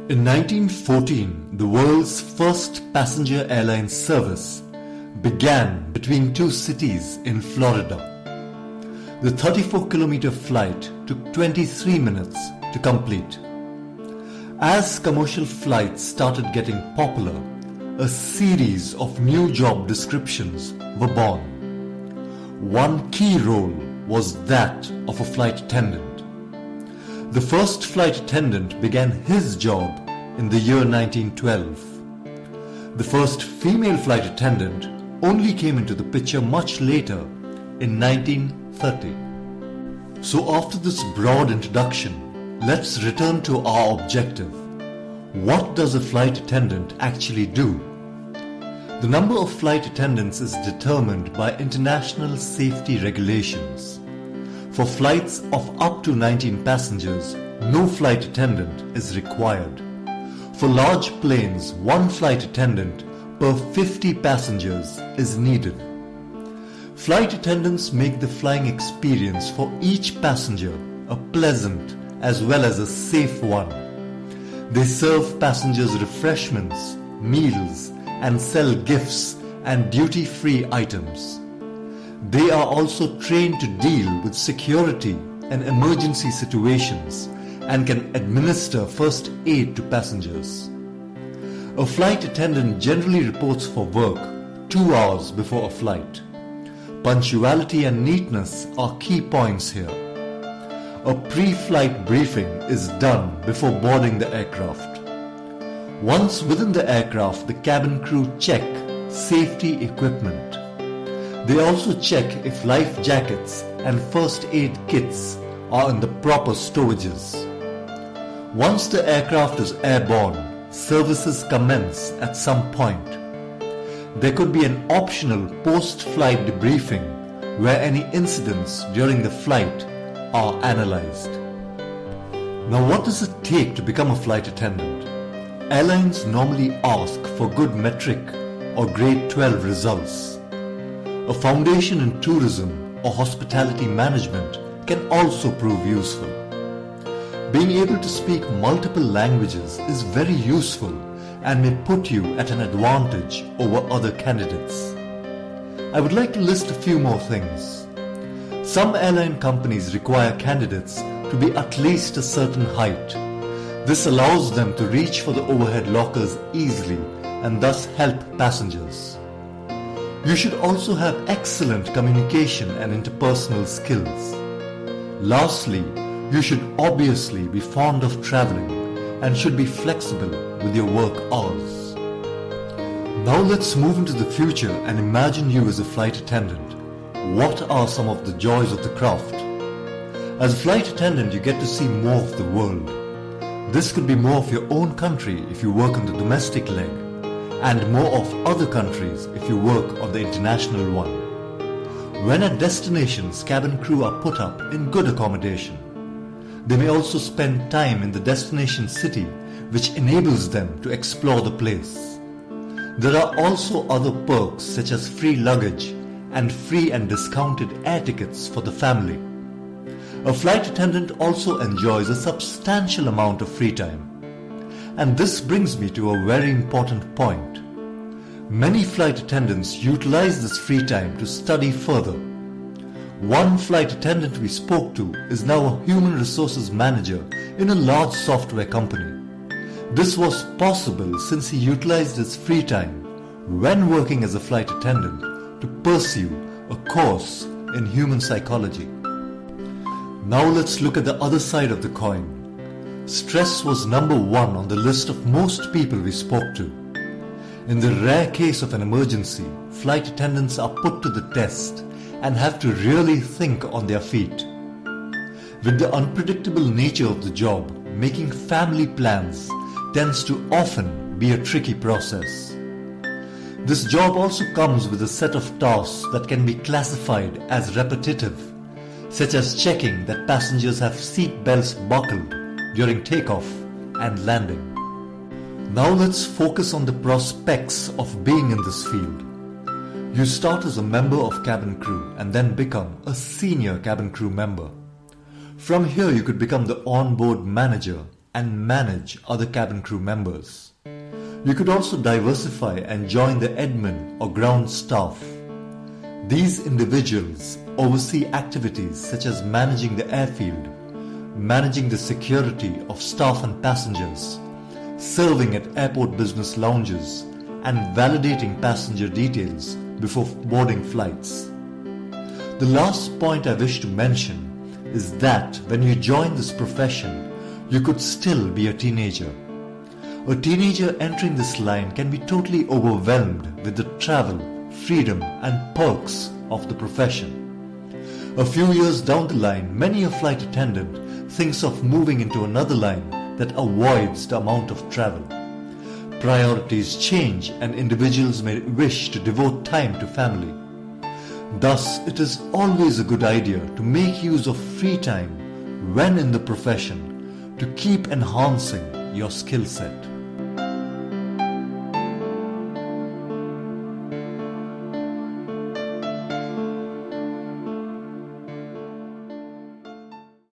In 1914, the world's first passenger airline service began between two cities in Florida. The 34-kilometer flight took 23 minutes to complete. As commercial flights started getting popular, a series of new job descriptions were born. One key role was that of a flight attendant. The first flight attendant began his job in the year 1912. The first female flight attendant only came into the picture much later in 1930. So after this broad introduction, let's return to our objective. What does a flight attendant actually do? The number of flight attendants is determined by international safety regulations. For flights of up to 19 passengers, no flight attendant is required. For large planes, one flight attendant per 50 passengers is needed. Flight attendants make the flying experience for each passenger a pleasant as well as a safe one. They serve passengers refreshments, meals, and sell gifts and duty-free items. They are also trained to deal with security and emergency situations and can administer first aid to passengers. A flight attendant generally reports for work 2 hours before a flight. Punctuality and neatness are key points here. A pre-flight briefing is done before boarding the aircraft. Once within the aircraft, the cabin crew check safety equipment. They also check if life jackets and first aid kits are in the proper stowages. Once the aircraft is airborne, services commence at some point. There could be an optional post-flight debriefing where any incidents during the flight are analyzed. Now, what does it take to become a flight attendant? Airlines normally ask for good metric or grade 12 results. A foundation in tourism or hospitality management can also prove useful. Being able to speak multiple languages is very useful and may put you at an advantage over other candidates. I would like to list a few more things. Some airline companies require candidates to be at least a certain height. This allows them to reach for the overhead lockers easily and thus help passengers. You should also have excellent communication and interpersonal skills. Lastly, you should obviously be fond of traveling and should be flexible with your work hours. Now let's move into the future and imagine you as a flight attendant. What are some of the joys of the craft? As a flight attendant, you get to see more of the world. This could be more of your own country if you work on the domestic leg, and more of other countries if you work on the international one. When at destinations, cabin crew are put up in good accommodation. They may also spend time in the destination city, which enables them to explore the place. There are also other perks such as free luggage and free and discounted air tickets for the family. A flight attendant also enjoys a substantial amount of free time. And this brings me to a very important point. Many flight attendants utilize this free time to study further. One flight attendant we spoke to is now a human resources manager in a large software company. This was possible since he utilized his free time when working as a flight attendant to pursue a course in human psychology. Now let's look at the other side of the coin. Stress was number one on the list of most people we spoke to. In the rare case of an emergency, flight attendants are put to the test and have to really think on their feet. With the unpredictable nature of the job, making family plans tends to often be a tricky process. This job also comes with a set of tasks that can be classified as repetitive, such as checking that passengers have seat belts buckled during takeoff and landing. Now let's focus on the prospects of being in this field. You start as a member of cabin crew and then become a senior cabin crew member. From here you could become the onboard manager and manage other cabin crew members. You could also diversify and join the admin or ground staff. These individuals oversee activities such as managing the airfield, managing the security of staff and passengers, serving at airport business lounges, and validating passenger details before boarding flights. The last point I wish to mention is that when you join this profession, you could still be a teenager. A teenager entering this line can be totally overwhelmed with the travel, freedom, and perks of the profession. A few years down the line, many a flight attendant thinks of moving into another line that avoids the amount of travel. Priorities change and individuals may wish to devote time to family. Thus, it is always a good idea to make use of free time when in the profession to keep enhancing your skill set.